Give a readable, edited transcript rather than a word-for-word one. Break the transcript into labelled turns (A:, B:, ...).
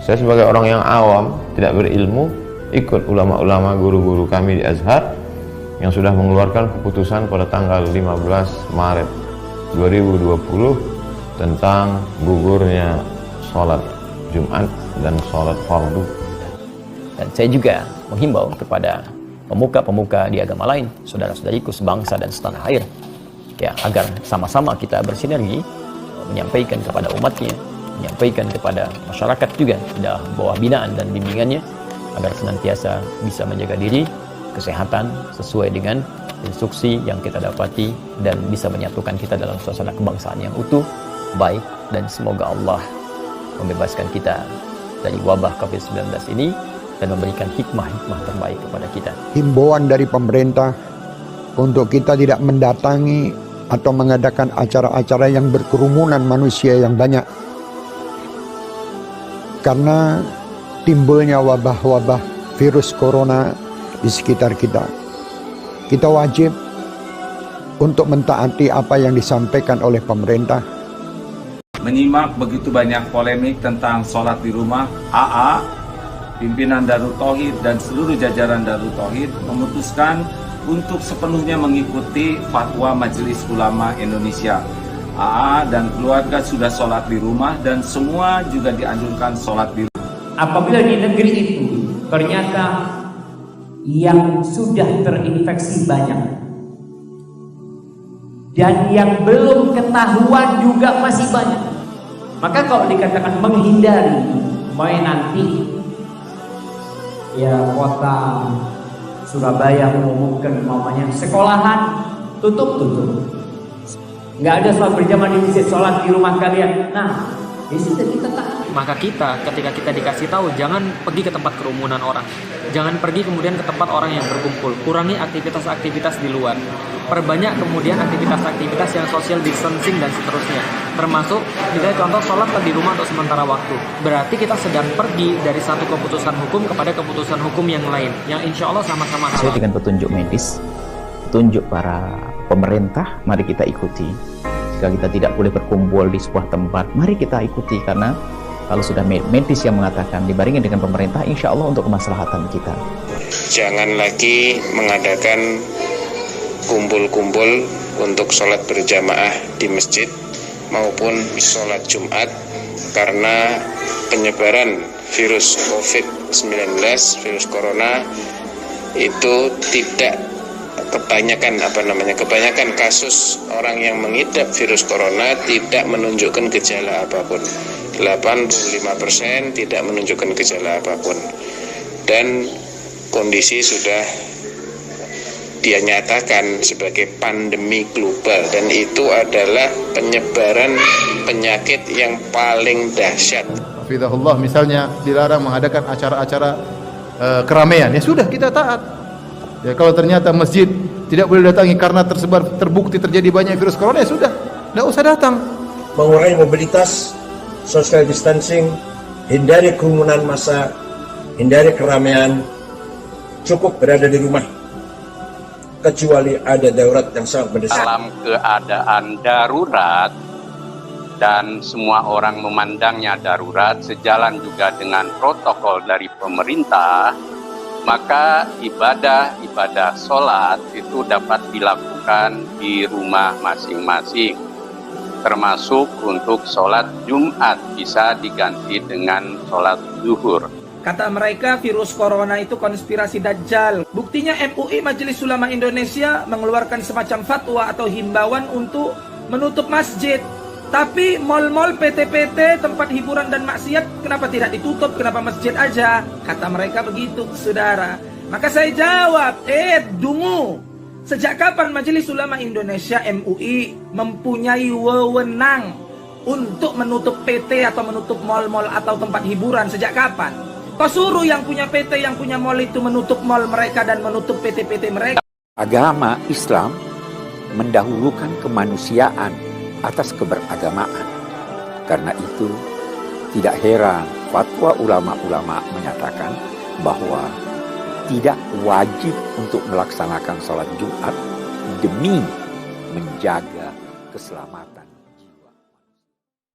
A: Saya sebagai orang yang awam, tidak berilmu, ikut ulama-ulama guru-guru kami di Azhar yang sudah mengeluarkan keputusan pada tanggal 15 Maret 2020 tentang gugurnya sholat Jumat dan sholat fardu.
B: Dan saya juga menghimbau kepada pemuka-pemuka di agama lain, saudara-saudariku sebangsa dan setanah air, ya, agar sama-sama kita bersinergi menyampaikan kepada umatnya, menyampaikan kepada masyarakat juga di bawah binaan dan bimbingannya, agar senantiasa bisa menjaga diri, kesehatan sesuai dengan instruksi yang kita dapati dan bisa menyatukan kita dalam suasana kebangsaan yang utuh, baik, dan semoga Allah membebaskan kita dari wabah COVID-19 ini dan memberikan hikmah-hikmah terbaik kepada kita.
C: Himbauan dari pemerintah untuk kita tidak mendatangi atau mengadakan acara-acara yang berkerumunan manusia yang banyak, karena timbulnya wabah-wabah virus corona di sekitar kita. Kita wajib untuk mentaati apa yang disampaikan oleh pemerintah.
D: Menyimak begitu banyak polemik tentang sholat di rumah, AA, pimpinan Darut Tauhid dan seluruh jajaran Darut Tauhid memutuskan untuk sepenuhnya mengikuti fatwa Majelis Ulama Indonesia. AA dan keluarga sudah sholat di rumah dan semua juga dianjurkan sholat di rumah.
E: Apabila di negeri itu ternyata yang sudah terinfeksi banyak dan yang belum ketahuan juga masih banyak, maka kalau dikatakan menghindari, main nanti ya kota Surabaya mengumumkan umpamanya sekolahan tutup, nggak ada sholat berjamaah di masjid, sholat di rumah kalian. Nah, di situ kita tahu.
F: Maka kita, ketika kita dikasih tahu, jangan pergi ke tempat kerumunan orang, jangan pergi kemudian ke tempat orang yang berkumpul, kurangi aktivitas-aktivitas di luar, perbanyak kemudian aktivitas-aktivitas yang social distancing dan seterusnya, termasuk misalnya contoh sholat di rumah untuk sementara waktu. Berarti kita sedang pergi dari satu keputusan hukum kepada keputusan hukum yang lain, yang insya Allah sama-sama halal.
G: Sesuai dengan petunjuk medis, petunjuk para pemerintah, mari kita ikuti. Jika kita tidak boleh berkumpul di sebuah tempat, mari kita ikuti, karena kalau sudah medis yang mengatakan dibarengi dengan pemerintah, insya Allah untuk kemaslahatan kita.
H: Jangan lagi mengadakan kumpul-kumpul untuk sholat berjamaah di masjid maupun sholat Jumat, karena penyebaran virus COVID-19, virus corona itu tidak kebanyakan kasus orang yang mengidap virus corona tidak menunjukkan gejala apapun. 85% tidak menunjukkan gejala apapun, dan kondisi sudah dia nyatakan sebagai pandemi global, dan itu adalah penyebaran penyakit yang paling dahsyat.
I: Hafizahullah, misalnya dilarang mengadakan acara-acara keramaian, ya sudah, kita taat. Ya, kalau ternyata masjid tidak boleh datangi karena terbukti terjadi banyak virus corona, ya sudah, tidak usah datang.
J: Mengurangi mobilitas, social distancing, hindari kerumunan massa, hindari keramaian, cukup berada di rumah kecuali ada darurat yang sangat mendesak.
K: Dalam keadaan darurat dan semua orang memandangnya darurat, sejalan juga dengan protokol dari pemerintah, maka ibadah sholat itu dapat dilakukan di rumah masing-masing, termasuk untuk sholat Jumat bisa diganti dengan sholat zuhur.
L: Kata mereka virus corona itu konspirasi Dajjal. Buktinya MUI Majelis Ulama Indonesia mengeluarkan semacam fatwa atau himbauan untuk menutup masjid. Tapi mal-mal, PT-PT, tempat hiburan dan maksiat kenapa tidak ditutup? Kenapa masjid aja? Kata mereka begitu, saudara. Maka saya jawab, dungu. Sejak kapan Majelis Ulama Indonesia MUI mempunyai wewenang untuk menutup PT atau menutup mal-mal atau tempat hiburan? Sejak kapan? Kau suruh yang punya PT, yang punya mal itu menutup mal mereka dan menutup PT-PT mereka.
M: Agama Islam mendahulukan kemanusiaan atas keberagamaan. Karena itu tidak heran fatwa ulama-ulama menyatakan bahwa tidak wajib untuk melaksanakan sholat Jumat demi menjaga keselamatan.